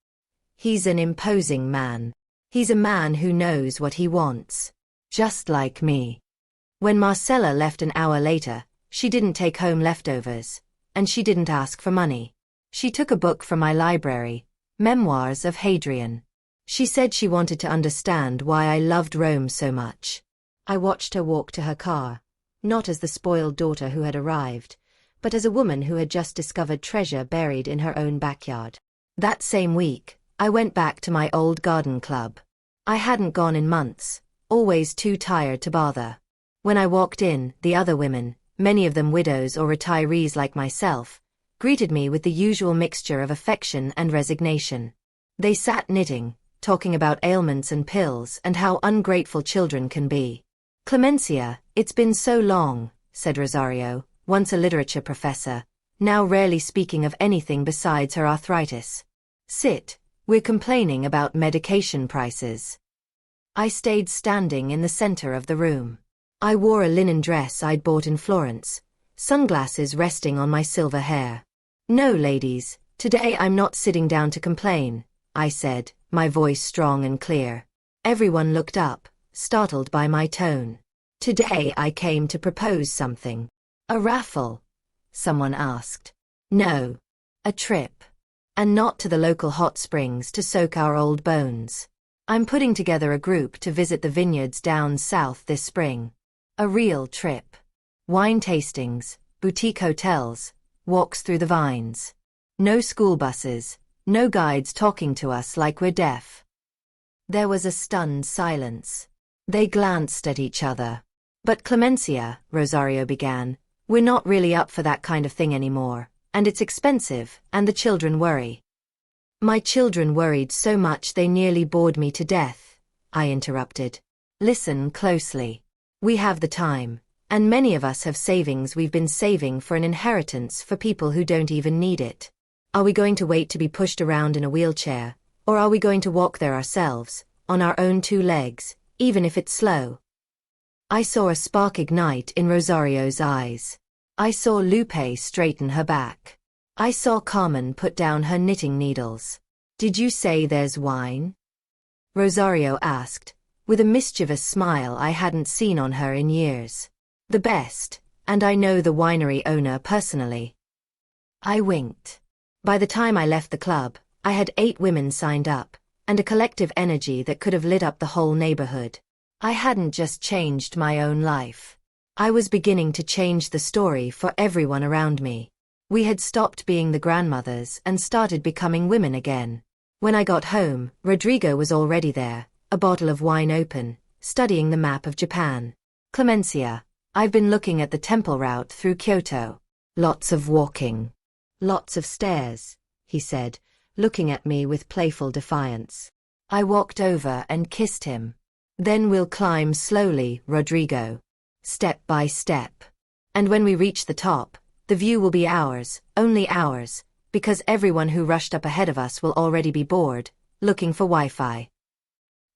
He's an imposing man. He's a man who knows what he wants. Just like me." When Marcella left an hour later, she didn't take home leftovers, and she didn't ask for money. She took a book from my library, Memoirs of Hadrian. She said she wanted to understand why I loved Rome so much. I watched her walk to her car, not as the spoiled daughter who had arrived, but as a woman who had just discovered treasure buried in her own backyard. That same week, I went back to my old garden club. I hadn't gone in months, always too tired to bother. When I walked in, the other women, many of them widows or retirees like myself, greeted me with the usual mixture of affection and resignation. They sat knitting, talking about ailments and pills and how ungrateful children can be. "Clemencia, it's been so long," said Rosario, once a literature professor, now rarely speaking of anything besides her arthritis. "Sit, we're complaining about medication prices." I stayed standing in the center of the room. I wore a linen dress I'd bought in Florence, sunglasses resting on my silver hair. "No, ladies, today I'm not sitting down to complain," I said, my voice strong and clear. Everyone looked up, startled by my tone. "Today I came to propose something." "A raffle?" someone asked. "No. A trip. And not to the local hot springs to soak our old bones. I'm putting together a group to visit the vineyards down south this spring. A real trip. Wine tastings, boutique hotels, walks through the vines. No school buses, no guides talking to us like we're deaf." There was a stunned silence. They glanced at each other. "But Clemencia," Rosario began, "we're not really up for that kind of thing anymore, and it's expensive, and the children worry." "My children worried so much they nearly bored me to death," I interrupted. "Listen closely. We have the time, and many of us have savings we've been saving for an inheritance for people who don't even need it. Are we going to wait to be pushed around in a wheelchair, or are we going to walk there ourselves, on our own two legs, even if it's slow?" I saw a spark ignite in Rosario's eyes. I saw Lupe straighten her back. I saw Carmen put down her knitting needles. "Did you say there's wine?" Rosario asked, with a mischievous smile I hadn't seen on her in years. "The best, and I know the winery owner personally." I winked. By the time I left the club, I had 8 women signed up, and a collective energy that could have lit up the whole neighborhood. I hadn't just changed my own life. I was beginning to change the story for everyone around me. We had stopped being the grandmothers and started becoming women again. When I got home, Rodrigo was already there, a bottle of wine open, studying the map of Japan. "Clemencia, I've been looking at the temple route through Kyoto. Lots of walking. Lots of stairs," he said, looking at me with playful defiance. I walked over and kissed him. "Then we'll climb slowly, Rodrigo. Step by step. And when we reach the top, the view will be ours, only ours, because everyone who rushed up ahead of us will already be bored, looking for Wi-Fi."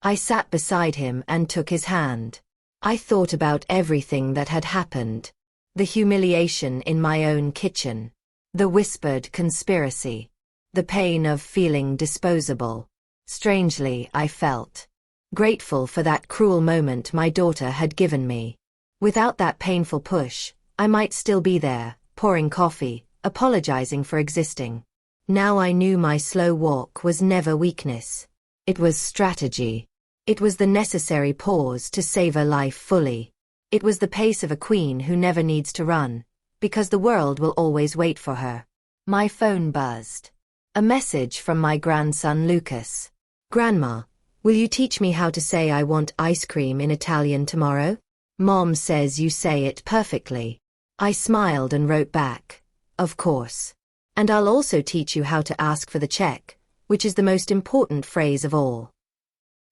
I sat beside him and took his hand. I thought about everything that had happened. The humiliation in my own kitchen. The whispered conspiracy. The pain of feeling disposable. Strangely, I felt grateful for that cruel moment my daughter had given me. Without that painful push, I might still be there, pouring coffee, apologizing for existing. Now I knew my slow walk was never weakness. It was strategy. It was the necessary pause to savor life fully. It was the pace of a queen who never needs to run, because the world will always wait for her. My phone buzzed. A message from my grandson Lucas. "Grandma, will you teach me how to say I want ice cream in Italian tomorrow? Mom says you say it perfectly." I smiled and wrote back, "Of course. And I'll also teach you how to ask for the check, which is the most important phrase of all."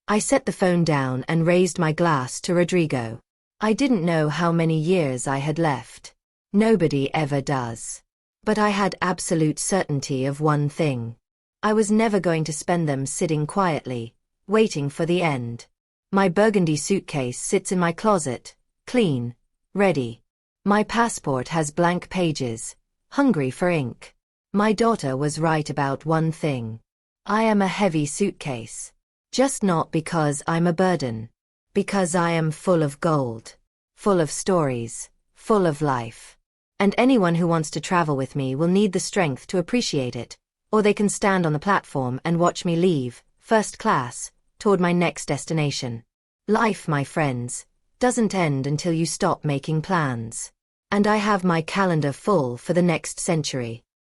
I set the phone down and raised my glass to Rodrigo. I didn't know how many years I had left. Nobody ever does. But I had absolute certainty of one thing. I was never going to spend them sitting quietly, waiting for the end. My burgundy suitcase sits in my closet, clean, ready. My passport has blank pages, hungry for ink. My daughter was right about one thing. I am a heavy suitcase. Just not because I'm a burden. Because I am full of gold. Full of stories. Full of life. And anyone who wants to travel with me will need the strength to appreciate it, or they can stand on the platform and watch me leave, first class, toward my next destination. Life, my friends, doesn't end until you stop making plans. And I have my calendar full for the next century.